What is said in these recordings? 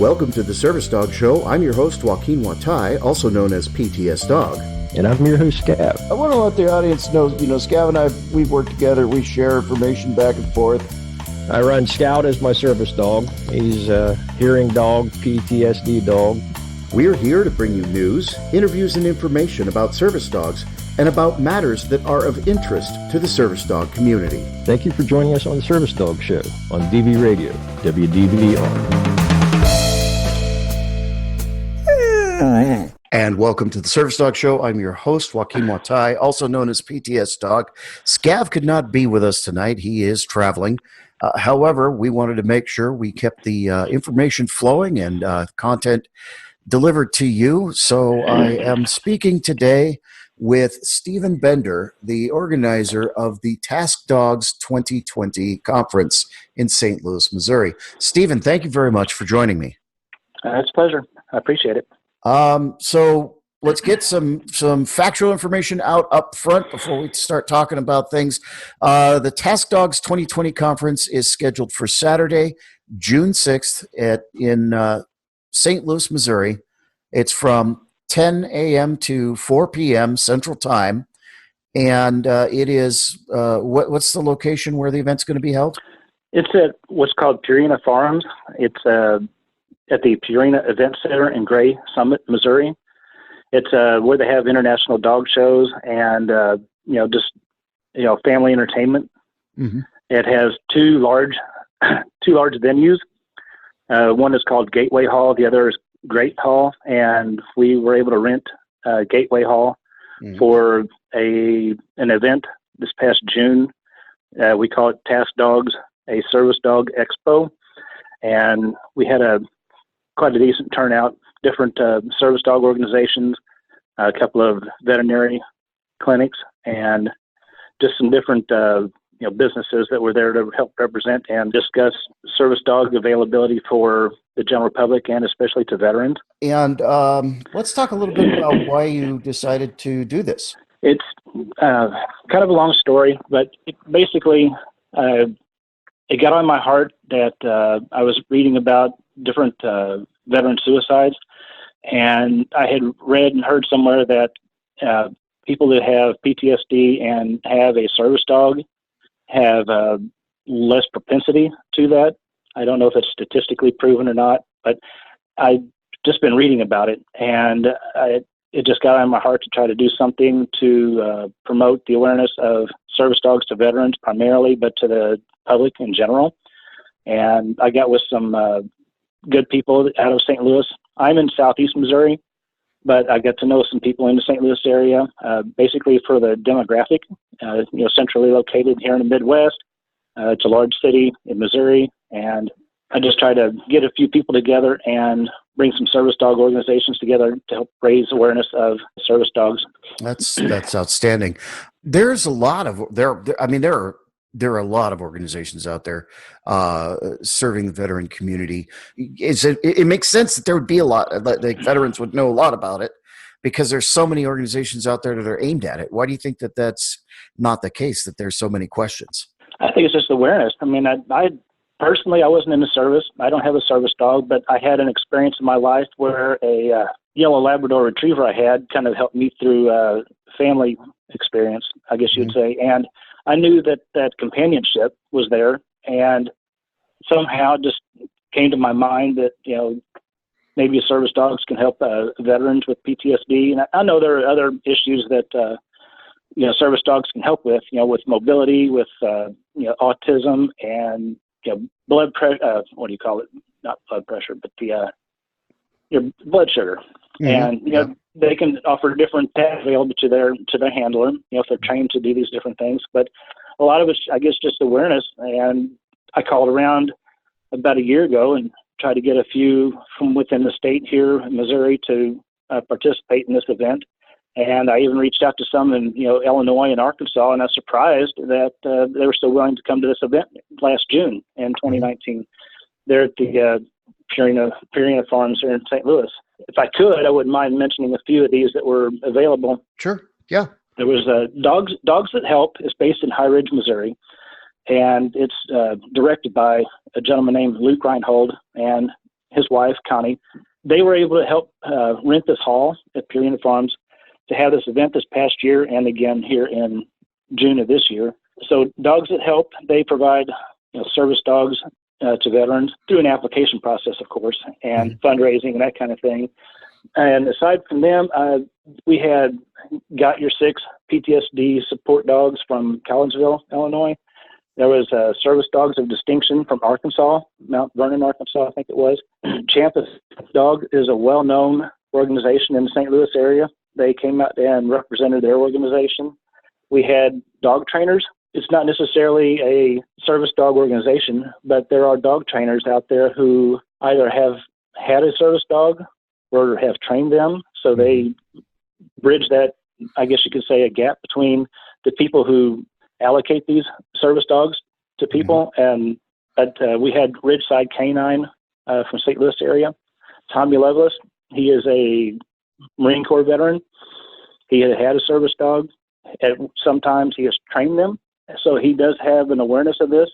Welcome to the Service Dog Show. I'm your host, Joaquin, also known as PTSDog. And I'm your host, Scav. I want to let the audience know, Scav and I, we've worked together. We share information back and forth. I run Scout as my service dog. He's a hearing dog, PTSD dog. We're here to bring you news, interviews, and information about service dogs and about matters that are of interest to the service dog community. Thank you for joining us on the Service Dog Show on DV Radio, WDVR. And welcome to the Service Dog Show. I'm your host, Joaquin, also known as PTSDog. Scav could not be with us tonight. He is traveling. However, we wanted to make sure we kept the information flowing and content delivered to you. So I am speaking today with Stephen Bender, the organizer of the Task Dogs 2020 conference in St. Louis, Missouri. Stephen, thank you very much for joining me. It's a pleasure. I appreciate it. So let's get some factual information out up front before we start talking about things. The Task Dogs 2020 conference is scheduled for Saturday, June 6th in St. Louis, Missouri. It's from 10 a.m. to 4 p.m. Central Time. And it is, what's the location where the event's going to be held? It's at what's called Purina Farms. It's at the Purina Event Center in Gray Summit, Missouri. It's where they have international dog shows and, family entertainment. Mm-hmm. It has two large venues. One is called Gateway Hall. The other is Great Hall. And we were able to rent Gateway Hall for an event this past June. We call it Task Dogs, a Service Dog Expo. And we had quite a decent turnout, different service dog organizations, a couple of veterinary clinics, and just some different businesses that were there to help represent and discuss service dog availability for the general public and especially to veterans. And let's talk a little bit about why you decided to do this. It's kind of a long story, but basically it got on my heart that I was reading about different veteran suicides, and I had read and heard somewhere that people that have PTSD and have a service dog have less propensity to that. I don't know if it's statistically proven or not, but I've just been reading about it, and it just got on my heart to try to do something to promote the awareness of service dogs to veterans primarily, but to the public in general. And I got with some good people out of St. Louis. I'm in Southeast Missouri, but I got to know some people in the St. Louis area, basically for the demographic, centrally located here in the Midwest. It's a large city in Missouri, and I just try to get a few people together and bring some service dog organizations together to help raise awareness of service dogs. That's outstanding. There's a lot of there are a lot of organizations out there serving the veteran community. It makes sense that there would be a lot, like veterans would know a lot about it because there's so many organizations out there that are aimed at it. Why do you think that that's not the case, that there's so many questions? I think it's just awareness. I mean, I personally, I wasn't in the service. I don't have a service dog, but I had an experience in my life where a yellow Labrador retriever I had kind of helped me through family experience, I guess you'd say. And I knew that companionship was there, and somehow it just came to my mind that, maybe service dogs can help veterans with PTSD. And I know there are other issues that, service dogs can help with mobility, with, autism and, blood pressure, what do you call it? Not blood pressure, but your blood sugar. Mm-hmm. And, they can offer different tasks available to their handler, if they're trained to do these different things. But a lot of it's, I guess, just awareness. And I called around about a year ago and tried to get a few from within the state here in Missouri to participate in this event. And I even reached out to some in, Illinois and Arkansas, and I was surprised that they were so willing to come to this event last June in 2019. They're at the Purina Farms here in St. Louis. If I could, I wouldn't mind mentioning a few of these that were available. Sure. Yeah. There was Dogs That Help is based in High Ridge, Missouri, and it's directed by a gentleman named Luke Reinhold, and his wife, Connie, they were able to help rent this hall at Purina Farms to have this event this past year and again here in June of this year. So Dogs That Help, they provide service dogs to veterans through an application process, of course, and fundraising and that kind of thing. And aside from them, we had Got Your Six PTSD support dogs from Collinsville, Illinois. There was Service Dogs of Distinction from Arkansas, Mount Vernon, Arkansas, I think it was. Champa Dog is a well-known organization in the St. Louis area. They came out and represented their organization. We had dog trainers. It's not necessarily a service dog organization, but there are dog trainers out there who either have had a service dog or have trained them. So they bridge that, I guess you could say, a gap between the people who allocate these service dogs to people. And we had Ridgeside Canine from St. Louis area. Tommy Lovelace, he is a Marine Corps veteran. He had a service dog. Sometimes he has trained them. So he does have an awareness of this,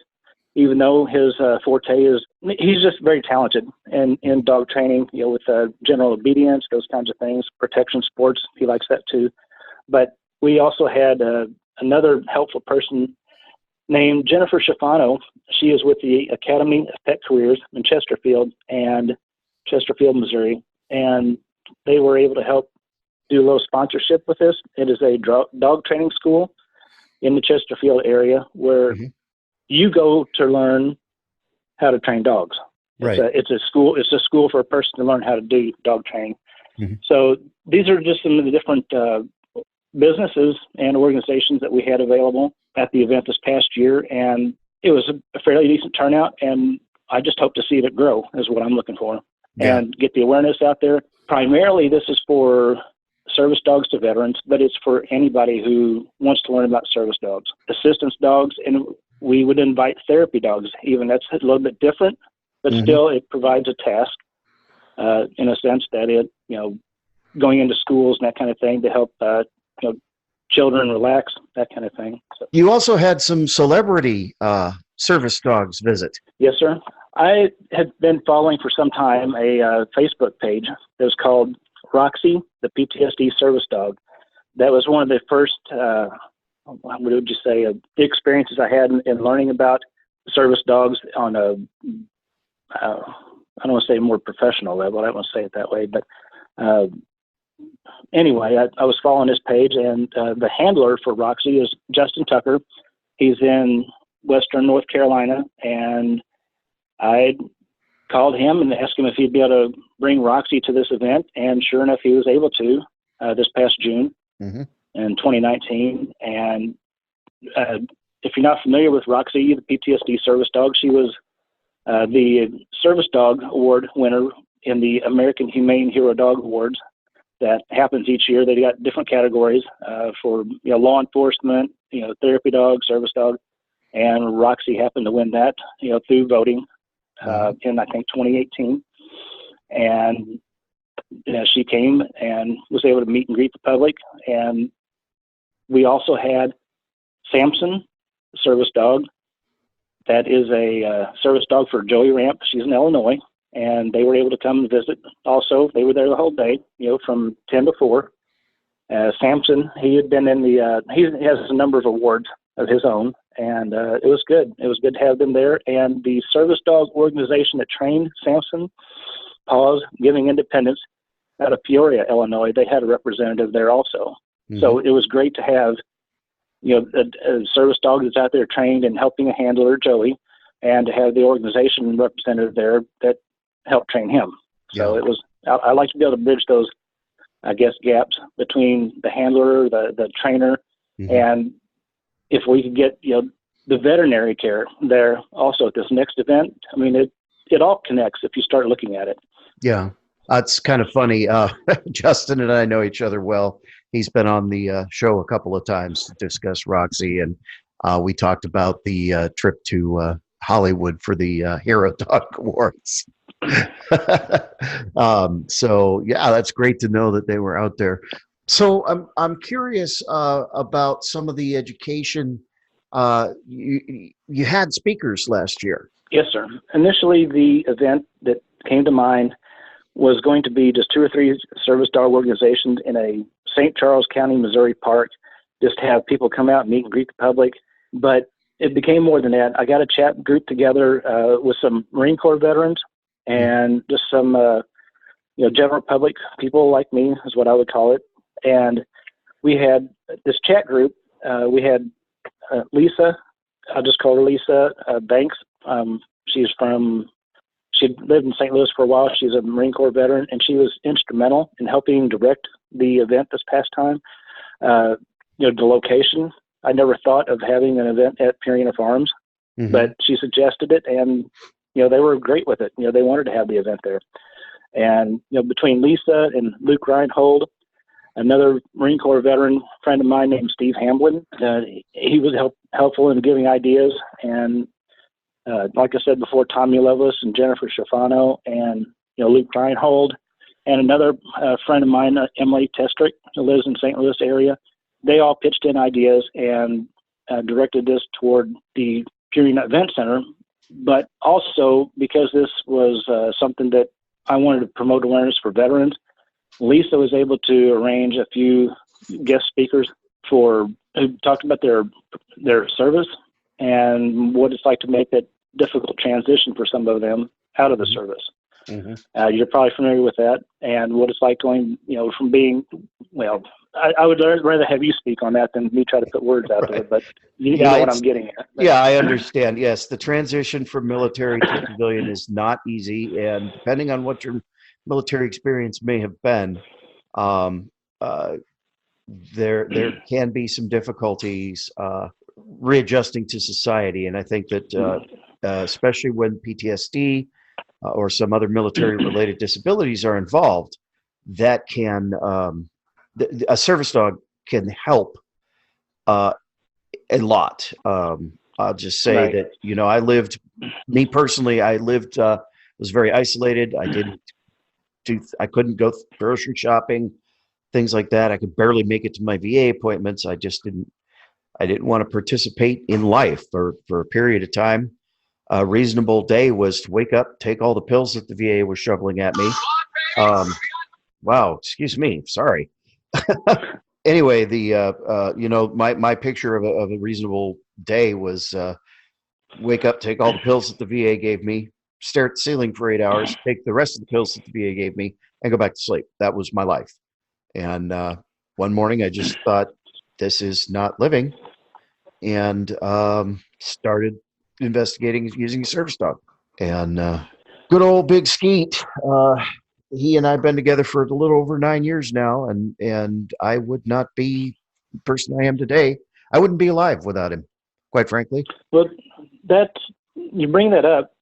even though his forte is, he's just very talented in dog training, with general obedience, those kinds of things, protection sports. He likes that too. But we also had another helpful person named Jennifer Schifano. She is with the Academy of Pet Careers in Chesterfield, Missouri. And they were able to help do a little sponsorship with this. It is a dog training school in the Chesterfield area where you go to learn how to train dogs. Right. It's a school for a person to learn how to do dog training. So these are just some of the different businesses and organizations that we had available at the event this past year. And it was a fairly decent turnout. And I just hope to see it grow is what I'm looking for, and get the awareness out there. Primarily, this is for service dogs to veterans, but it's for anybody who wants to learn about service dogs, assistance dogs, and we would invite therapy dogs. Even that's a little bit different, but still it provides a task in a sense that it, going into schools and that kind of thing to help, children relax, that kind of thing. So, You also had some celebrity service dogs visit. yes, sir. I had been following for some time a Facebook page that was called Roxy, the PTSD service dog. That was one of the first, what would you say, experiences I had in learning about service dogs on a, I don't want to say more professional level. I don't want to say it that way, but anyway, I was following his page, and the handler for Roxy is Justin Tucker. He's in Western North Carolina, and I called him and asked him if he'd be able to bring Roxy to this event, and sure enough, he was able to this past June in 2019. And if you're not familiar with Roxy, the PTSD service dog, she was the Service Dog Award winner in the American Humane Hero Dog Awards that happens each year. They got different categories for law enforcement, therapy dog, service dog, and Roxy happened to win that through voting in I think 2018. And she came and was able to meet and greet the public. And we also had Samson, service dog. That is a service dog for Joey Ramp. She's in Illinois. And they were able to come and visit. Also, they were there the whole day, from 10 to 4. Samson, he had been in the, he has a number of awards of his own, and it was good. It was good to have them there. And the service dog organization that trained Samson, Paws Giving Independence, out of Peoria, Illinois, they had a representative there also. So it was great to have, a service dog that's out there trained and helping a handler, Joey, and to have the organization representative there that helped train him. So it was, I like to be able to bridge those, I guess, gaps between the handler, the trainer, and if we could get, the veterinary care there also at this next event. I mean, it all connects if you start looking at it. Yeah. It's kind of funny. Justin and I know each other well. He's been on the show a couple of times to discuss Roxy, and we talked about the trip to Hollywood for the Hero Dog Awards. So yeah, that's great to know that they were out there. So I'm curious about some of the education. You had speakers last year. Yes, sir. Initially, the event that came to mind was going to be just 2 or 3 service dog organizations in a St. Charles County, Missouri park, just to have people come out and meet and greet the public. But it became more than that. I got a chat group together with some Marine Corps veterans and just some general public people like me is what I would call it. And we had this chat group. We had Lisa, I'll just call her Lisa Banks. She lived in St. Louis for a while. She's a Marine Corps veteran, and she was instrumental in helping direct the event this past time. The location, I never thought of having an event at Purina Farms, but she suggested it, and they were great with it. They wanted to have the event there. And between Lisa and Luke Reinhold, another Marine Corps veteran friend of mine named Steve Hamblin, he was helpful in giving ideas. And like I said before, Tommy Lovelace and Jennifer Schifano and Luke Reinhold, and another friend of mine, Emily Testrick, who lives in St. Louis area. They all pitched in ideas and directed this toward the Purina Event Center. But also because this was something that I wanted to promote awareness for veterans, Lisa was able to arrange a few guest speakers who talked about their service and what it's like to make that difficult transition for some of them out of the service. You're probably familiar with that, and what it's like going, from being, I would rather have you speak on that than me try to put words out there, but you know what I'm getting at. Yeah, I understand. Yes, the transition from military to civilian is not easy, and depending on what your military experience may have been, there can be some difficulties readjusting to society, and I think that especially when PTSD or some other military-related disabilities are involved, that can a service dog can help a lot. I'll just say that I lived was very isolated. I couldn't go grocery shopping, things like that. I could barely make it to my VA appointments. I didn't want to participate in life for a period of time. A reasonable day was to wake up, take all the pills that the VA was shoveling at me. Wow, excuse me, sorry. Anyway, my picture of a reasonable day was wake up, take all the pills that the VA gave me, stare at the ceiling for 8 hours, take the rest of the pills that the VA gave me, and go back to sleep. That was my life. And one morning I just thought, this is not living, and started investigating using a service dog. And good old Big Skeet, he and I have been together for a little over 9 years now, and I would not be the person I am today. I wouldn't be alive without him, quite frankly. Well, you bring that up.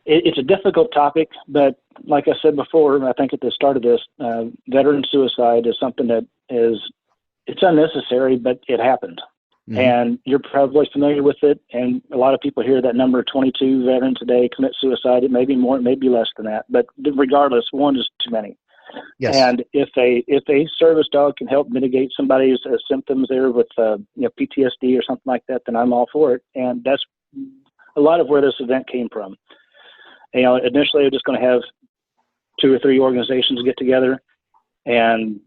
It's a difficult topic, but like I said before, I think at the start of this, veteran suicide is something that it's unnecessary, but it happened. And you're probably familiar with it. And a lot of people hear that number, 22 veterans a day commit suicide. It may be more, it may be less than that. But regardless, one is too many. Yes. And if a service dog can help mitigate somebody's symptoms there with PTSD or something like that, then I'm all for it. And that's a lot of where this event came from. Initially, I was just going to have 2 or 3 organizations get together and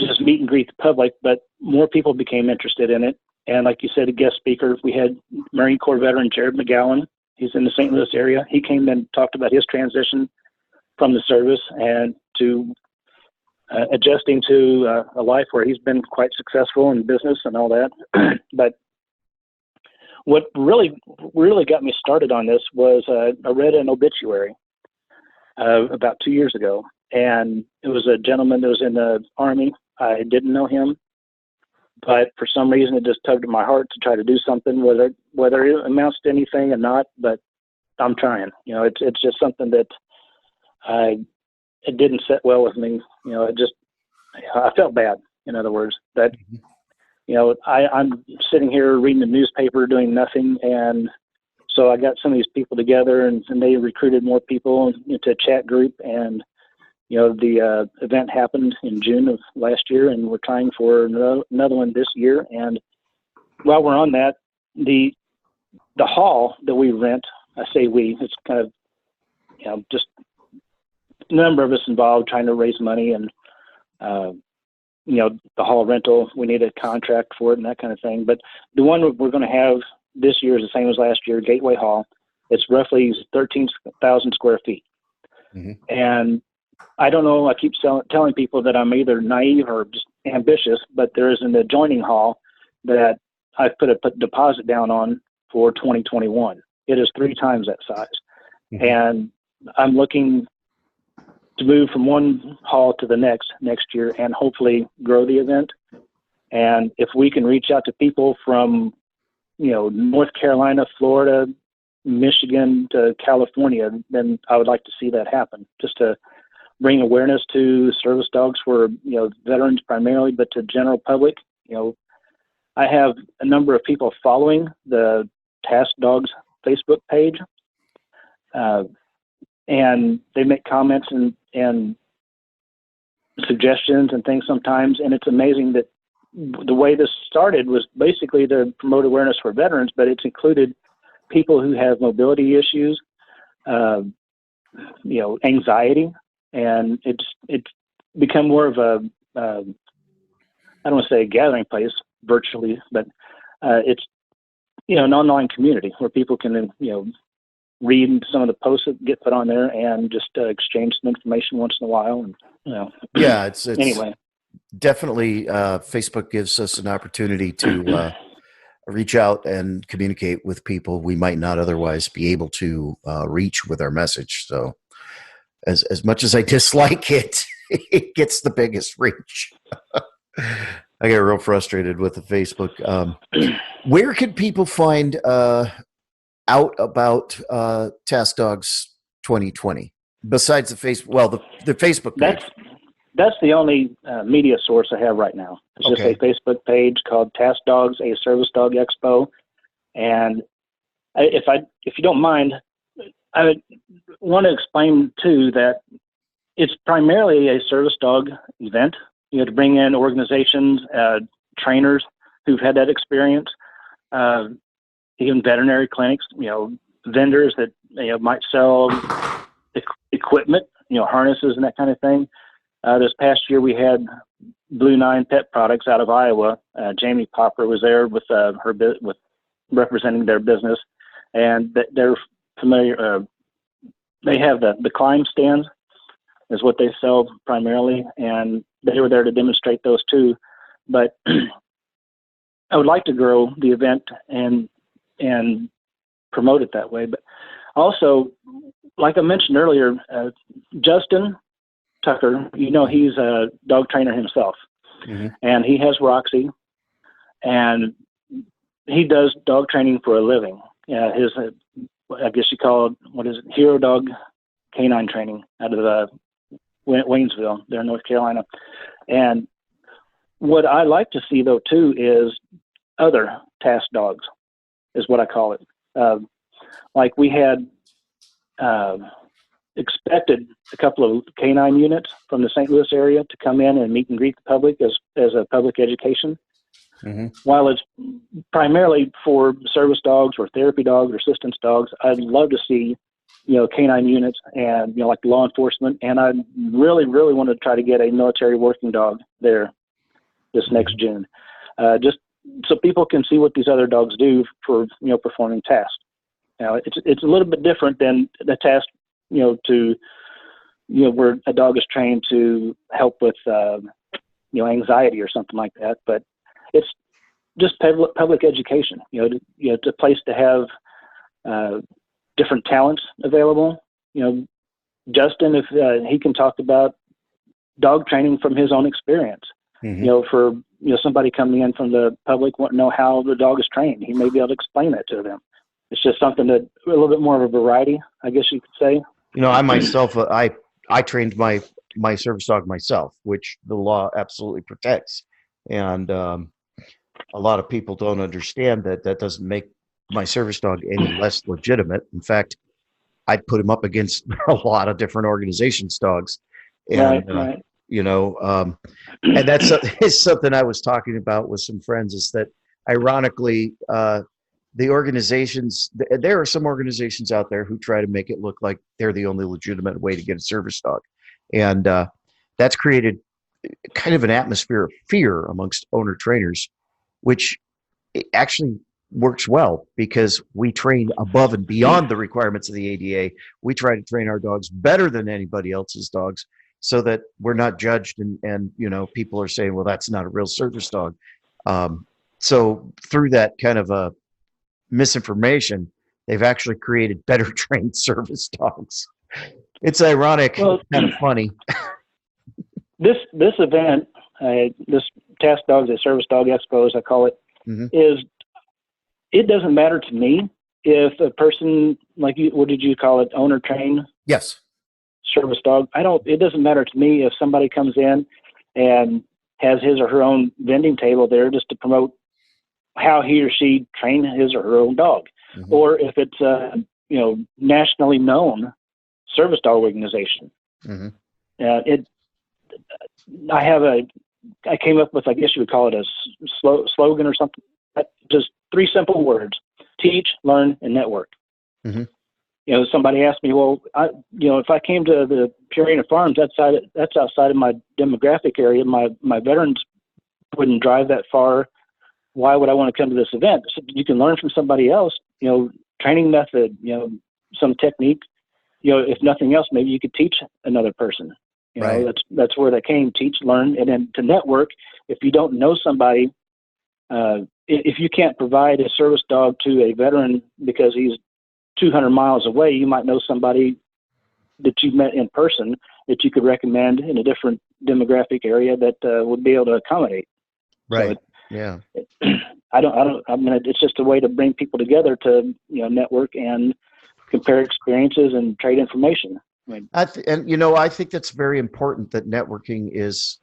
just meet and greet the public, but more people became interested in it. And like you said, a guest speaker, we had Marine Corps veteran Jared McGowan. He's in the St. Louis area. He came and talked about his transition from the service and to adjusting to a life where he's been quite successful in business and all that. But what really got me started on this was I read an obituary about 2 years ago, and it was a gentleman that was in the Army. I didn't know him, but for some reason it just tugged at my heart to try to do something, whether it amounts to anything or not, but I'm trying. It's just something that it didn't sit well with me. I felt bad, in other words, that, I'm sitting here reading the newspaper doing nothing. And so I got some of these people together and they recruited more people into a chat group. And, the event happened in June of last year, and we're trying for another one this year. And while we're on that, the hall that we rent, I say we, it's kind of just a number of us involved trying to raise money and, the hall rental, we need a contract for it and that kind of thing. But the one we're going to have this year is the same as last year, Gateway Hall. It's roughly 13,000 square feet. Mm-hmm. And I don't know, I keep telling people that I'm either naive or just ambitious, but there is an adjoining hall that I've put a deposit down on for 2021. It is 3 times that size. Mm-hmm. And I'm looking to move from one hall to the next year and hopefully grow the event. And if we can reach out to people from, North Carolina, Florida, Michigan to California, then I would like to see that happen, just to bring awareness to service dogs for, veterans primarily, but to general public. I have a number of people following the Task Dogs Facebook page, and they make comments and suggestions and things sometimes. And it's amazing that the way this started was basically to promote awareness for veterans, but it's included people who have mobility issues, anxiety, and it's become more of a, I don't want to say a gathering place virtually, but it's, an online community where people can, read some of the posts that get put on there and just exchange some information once in a while. And, yeah, it's anyway. Definitely, Facebook gives us an opportunity to reach out and communicate with people we might not otherwise be able to reach with our message. So as much as I dislike it, it gets the biggest reach. I get real frustrated with the Facebook. Where can people find out about Task Dogs 2020 besides the Facebook? Well, the Facebook page. That's the only media source I have right now. It's just a Facebook page called Task Dogs, a Service Dog Expo. And if you don't mind, I would want to explain too that it's primarily a service dog event. You have to bring in organizations, trainers who've had that experience, even veterinary clinics, vendors that might sell equipment, harnesses and that kind of thing. This past year we had Blue Nine Pet Products out of Iowa. Jamie Popper was there with with representing their business, and they're familiar. They have the climb stands is what they sell primarily, and they were there to demonstrate those too. But I would like to grow the event and promote it that way. But also, like I mentioned earlier, Justin Tucker, he's a dog trainer himself, mm-hmm. and he has Roxy, and he does dog training for a living. His, I guess you call it, Hero Dog Canine Training out of Waynesville, there in North Carolina. And what I like to see, though, too, is other task dogs, is what I call it. Like we had expected a couple of canine units from the St. Louis area to come in and meet and greet the public as a public education. Mm-hmm. While it's primarily for service dogs or therapy dogs or assistance dogs, I'd love to see, canine units and, like law enforcement. And I really, really want to try to get a military working dog there this next June, just so people can see what these other dogs do for, performing tasks. Now, it's a little bit different than the task, where a dog is trained to help with, anxiety or something like that. But it's just public education, it's a place to have different talents available. Justin, if he can talk about dog training from his own experience, mm-hmm. For somebody coming in from the public wanting to know how the dog is trained, he may be able to explain that to them. It's just something that a little bit more of a variety, I guess you could say. I myself, I trained my service dog myself, which the law absolutely protects. And a lot of people don't understand that doesn't make my service dog any less legitimate. In fact, I'd put him up against a lot of different organizations' dogs. And, right. And that's it's something I was talking about with some friends, is that ironically, the organizations, there are some organizations out there who try to make it look like they're the only legitimate way to get a service dog. And that's created kind of an atmosphere of fear amongst owner trainers, which actually works well because we train above and beyond the requirements of the ADA. We try to train our dogs better than anybody else's dogs so that we're not judged and people are saying, well, that's not a real service dog. So through that kind of a misinformation, they've actually created better trained service dogs. It's ironic, Well, kind of funny. This event, this Task Dogs at Service Dog Expo, as I call it, it doesn't matter to me if a person, like you, what did you call it, owner train Yes. service dog? It doesn't matter to me if somebody comes in and has his or her own vending table there just to promote how he or she trained his or her own dog, or if it's a nationally known service dog organization. I came up with, I guess you would call it a slogan or something. Just 3 simple words: teach, learn, and network. Somebody asked me, well, if I came to the Purina Farms, that's outside of my demographic area. My veterans wouldn't drive that far. Why would I want to come to this event? So you can learn from somebody else, training method, some technique, if nothing else, maybe you could teach another person. Right. That's where that came: teach, learn, and then to network. If you don't know somebody, if you can't provide a service dog to a veteran because he's 200 miles away, you might know somebody that you've met in person that you could recommend in a different demographic area that would be able to accommodate. Right. So it's just a way to bring people together to, network and compare experiences and trade information. I think that's very important, that networking is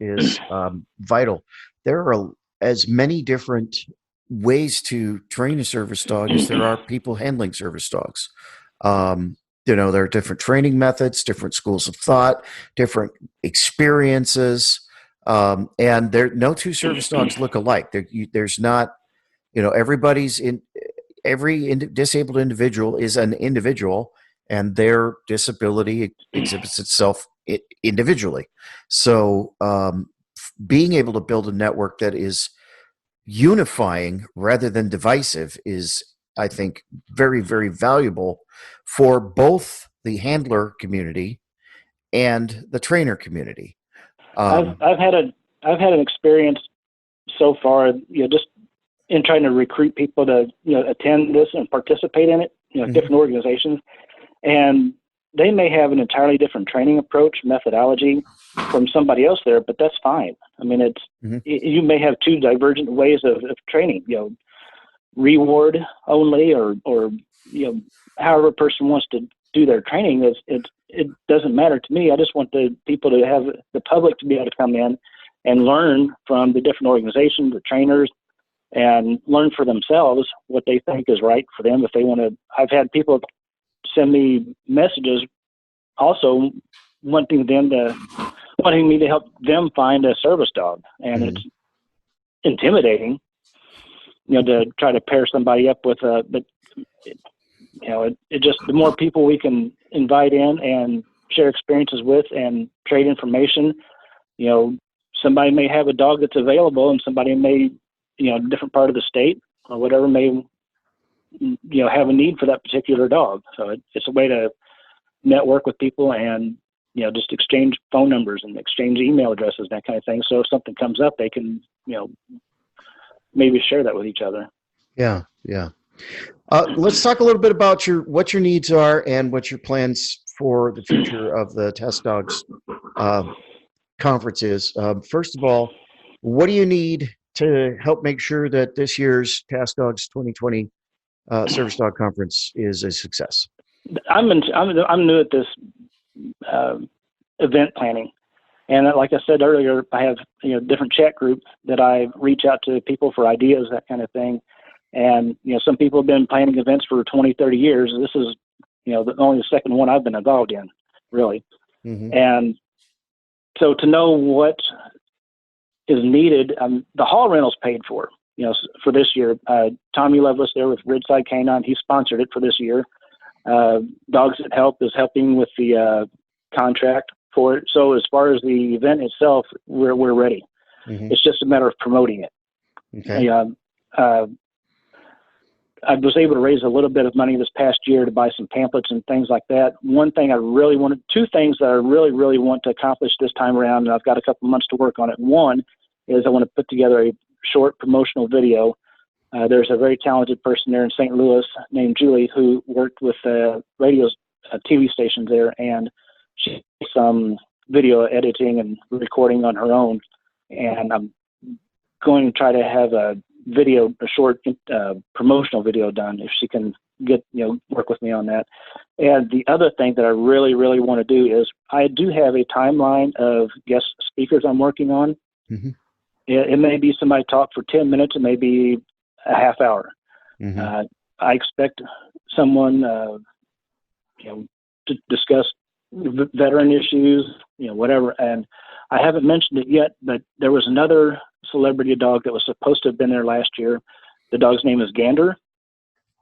vital. There are as many different ways to train a service dog as there are people handling service dogs. There are different training methods, different schools of thought, different experiences, and no 2 service dogs look alike. There's not, every disabled individual is an individual, and their disability exhibits itself individually. So being able to build a network that is unifying rather than divisive is, I think, very, very valuable for both the handler community and the trainer community. I've had an experience so far, just in trying to recruit people to, attend this and participate in it, different organizations. And they may have an entirely different training approach, methodology from somebody else there, but that's fine. I mean, you may have 2 divergent ways of training, reward only, or however a person wants to do their training. It doesn't matter to me. I just want the people to have the public to be able to come in and learn from the different organizations, the trainers, and learn for themselves what they think is right for them. If they want to, I've had people send me messages also wanting me to help them find a service dog. And it's intimidating, to try to pair somebody up with but it just, the more people we can invite in and share experiences with and trade information, somebody may have a dog that's available and somebody may, different part of the state or whatever may, have a need for that particular dog. So it's a way to network with people and, just exchange phone numbers and exchange email addresses, that kind of thing. So if something comes up, they can, maybe share that with each other. Yeah. Yeah. Let's talk a little bit about what your needs are and what your plans for the future of the Task Dogs conference is. First of all, what do you need to help make sure that this year's Task Dogs 2020 Service Dog Conference is a success? I'm new at this event planning, and like I said earlier, I have different chat groups that I reach out to people for ideas, that kind of thing. And some people have been planning events for 20, 30 years. This is only the second one I've been involved in, really. And so to know what is needed, the hall rental's paid for. for this year. Tommy Lovelace there with Ridgeside Canine, he sponsored it for this year. Dogs That Help is helping with the contract for it. So as far as the event itself, we're ready. Mm-hmm. It's just a matter of promoting it. Okay. I was able to raise a little bit of money this past year to buy some pamphlets and things like that. Two things that I really, really want to accomplish this time around, and I've got a couple months to work on it. One is I want to put together a short promotional video. There's a very talented person there in St. Louis named Julie who worked with radio TV stations there, and she did some video editing and recording on her own. And I'm going to try to have a short promotional video done if she can work with me on that. And the other thing that I really, really want to do is I do have a timeline of guest speakers I'm working on. Mm-hmm. It may be somebody talk for 10 minutes, it may be a half hour. Mm-hmm. I expect someone to discuss veteran issues, whatever. And I haven't mentioned it yet, but there was another celebrity dog that was supposed to have been there last year. The dog's name is Gander.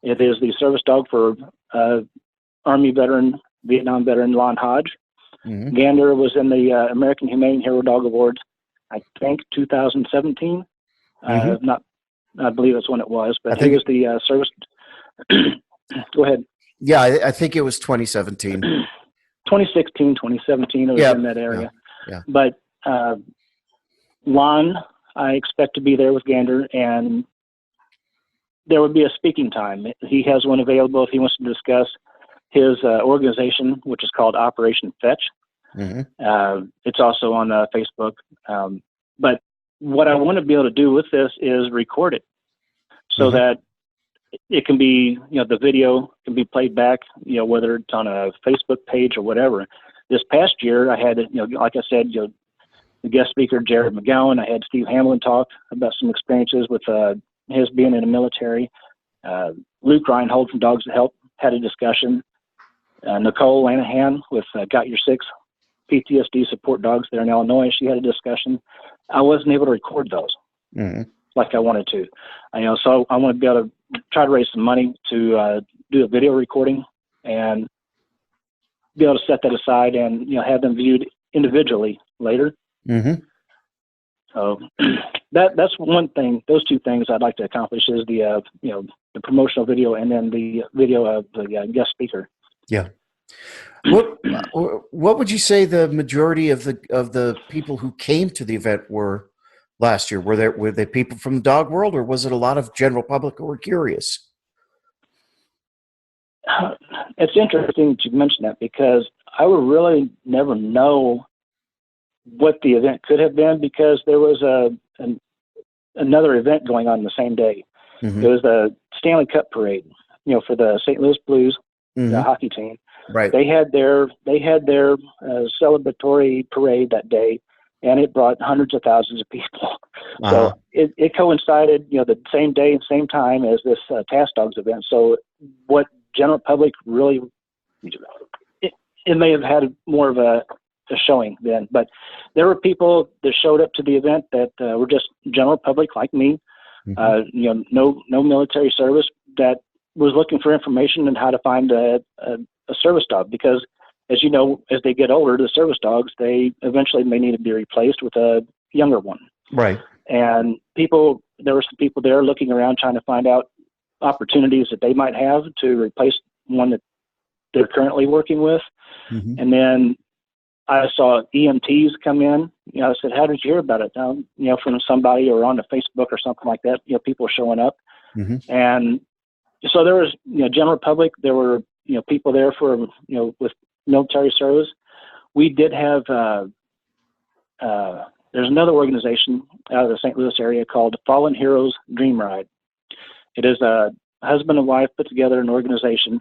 It is the service dog for Army veteran, Vietnam veteran Lon Hodge. Mm-hmm. Gander was in the American Humane Hero Dog Awards, I think 2017. Mm-hmm. I believe that's when it was, but I think he was the service. Go ahead. Yeah, I think it was 2017. 2016, 2017, it was in that area. Yeah. But Lon, I expect to be there with Gander, and there would be a speaking time. He has one available if he wants to discuss his organization, which is called Operation Fetch. Mm-hmm. It's also on Facebook. But what I want to be able to do with this is record it so mm-hmm. that it can be, the video can be played back, whether it's on a Facebook page or whatever. This past year, I had, like I said, the guest speaker, Jared McGowan. I had Steve Hamlin talk about some experiences with his being in the military. Luke Reinhold from Dogs That Help had a discussion. Nicole Lanahan with Got Your Six PTSD support dogs there in Illinois. She had a discussion. I wasn't able to record those mm-hmm. like I wanted to. So I want to be able to try to raise some money to do a video recording and be able to set that aside and have them viewed individually later. Mm-hmm. So that's one thing. Those two things I'd like to accomplish is the the promotional video and then the video of the guest speaker. Yeah. What would you say the majority of the people who came to the event were last year? Were they people from the dog world, or was it a lot of general public who were curious? It's interesting that you mentioned that, because I would really never know what the event could have been, because there was another event going on the same day. Mm-hmm. It was the Stanley Cup parade, for the St. Louis Blues, mm-hmm. the hockey team. Right. They had their celebratory parade that day, and it brought hundreds of thousands of people. Uh-huh. So it coincided, the same day and same time as this Task Dogs event. So what general public really, it may have had more of a showing then, but there were people that showed up to the event that were just general public like me, mm-hmm. No military service, that was looking for information on how to find a service dog, because as you know, as they get older, the service dogs, they eventually may need to be replaced with a younger one. Right. And there were some people there looking around trying to find out opportunities that they might have to replace one that they're currently working with. Mm-hmm. And then I saw EMTs come in. I said, how did you hear about it? From somebody or on the Facebook or something like that, people showing up. Mm-hmm. And so there was, general public, there were, people there for, with military service. We did have, there's another organization out of the St. Louis area called Fallen Heroes Dream Ride. It is a husband and wife put together an organization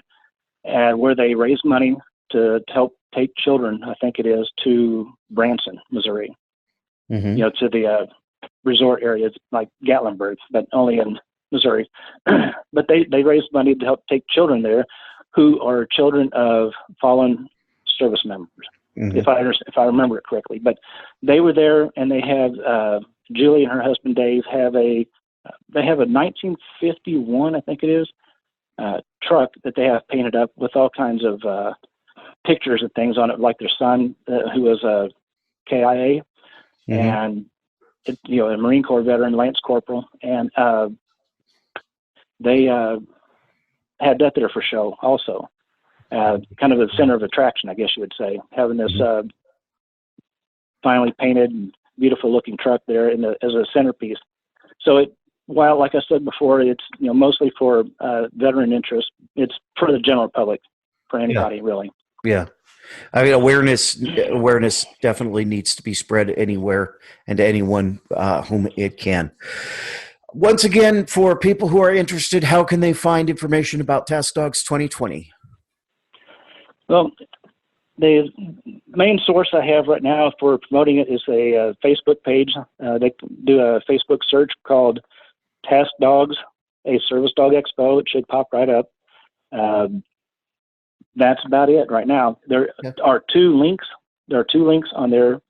where they raise money to help take children, I think it is, to Branson, Missouri, mm-hmm. To the resort areas like Gatlinburg, but only in Missouri. But they raise money to help take children there who are children of fallen service members, mm-hmm. if I remember it correctly. But they were there, and they have Julie and her husband Dave have a They have a 1951, I think it is, truck that they have painted up with all kinds of pictures and things on it, like their son, who was a KIA, and a Marine Corps veteran, Lance Corporal, and they had that there for show also. Kind of the center of attraction, I guess you would say, having this finely painted and beautiful looking truck there as a centerpiece. So while, like I said before, it's mostly for veteran interest, it's for the general public, for anybody really. Yeah. I mean, awareness definitely needs to be spread anywhere and to anyone whom it can. Once again, for people who are interested, how can they find information about Task Dogs 2020? Well, the main source I have right now for promoting it is a Facebook page. They do a Facebook search called Task Dogs, a Service Dog Expo. It should pop right up. That's about it right now. There are two links. There are two links on there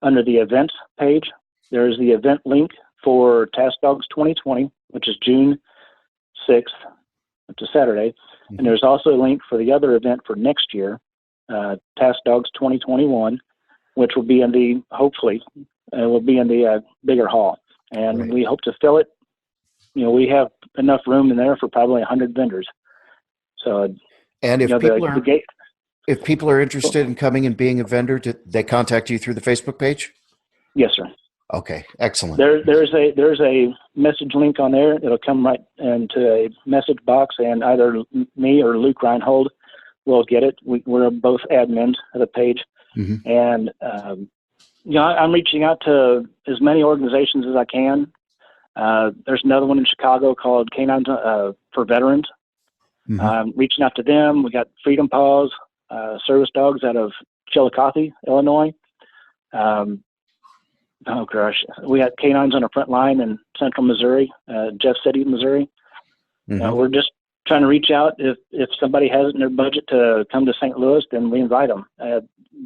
under the events page. There's the event link for Task Dogs 2020, which is June 6th. It's a Saturday. And there's also a link for the other event for next year, Task Dogs 2021, which will be hopefully will be in the bigger hall. And we hope to fill it. We have enough room in there for probably 100 vendors. So, and if people are interested in coming and being a vendor, do they contact you through the Facebook page? Yes, sir. Okay, excellent. There's a message link on there. It'll come right into a message box, and either me or Luke Reinhold will get it. We're both admins of the page, and I'm reaching out to as many organizations as I can. There's another one in Chicago called Canines for Veterans. Reaching out to them. We got Freedom Paws, Service Dogs out of Chillicothe, Illinois. Oh gosh, we had Canines on the Front Line in Central Missouri, Jeff City, Missouri. We're just trying to reach out. If somebody has it in their budget to come to St. Louis, then we invite them.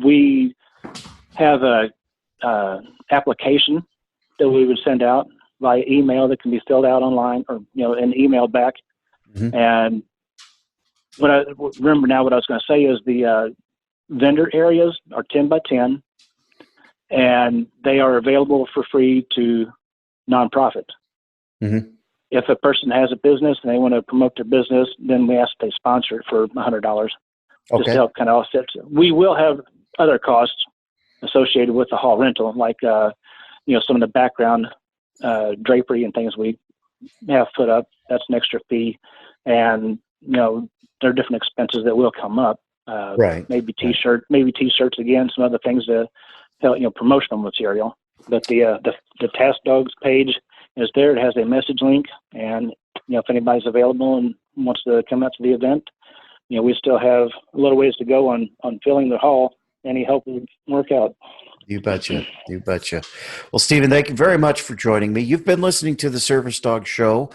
We have a application that we would send out via email that can be filled out online or and emailed back. And what I remember now, what I was going to say is the vendor areas are 10 by 10. And they are available for free to nonprofits. If a person has a business and they want to promote their business, then we ask they sponsor it for $100 just to help kind of offset. We will have other costs associated with the hall rental, like some of the background drapery and things we have put up. That's an extra fee, and there are different expenses that will come up. Maybe t-shirts again, some other things to promotional material. But the Task Dogs page is there. It has a message link, and if anybody's available and wants to come out to the event, we still have a little ways to go on filling the hall. Any help would work out. You betcha. You betcha. Well, Stephen, thank you very much for joining me. You've been listening to the Service Dog Show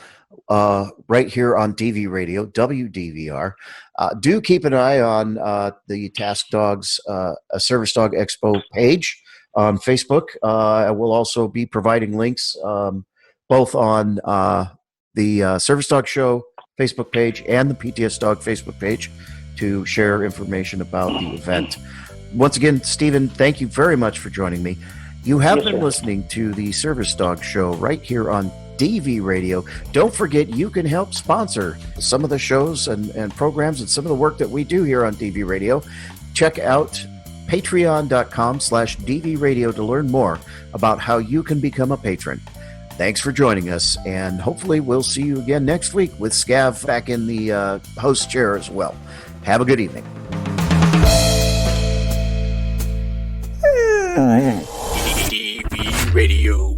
right here on DV Radio, WDVR. Do keep an eye on the Task Dogs Service Dog Expo page on Facebook. I will also be providing links both on the Service Dog Show Facebook page and the PTSDog Facebook page to share information about the event. Once again, Stephen, thank you very much for joining me. You have been listening to the Service Dog Show right here on DV Radio. Don't forget, you can help sponsor some of the shows and programs and some of the work that we do here on DV Radio. Check out patreon.com/DV Radio to learn more about how you can become a patron. Thanks for joining us, and hopefully we'll see you again next week with Scav back in the host chair as well. Have a good evening. DV Radio.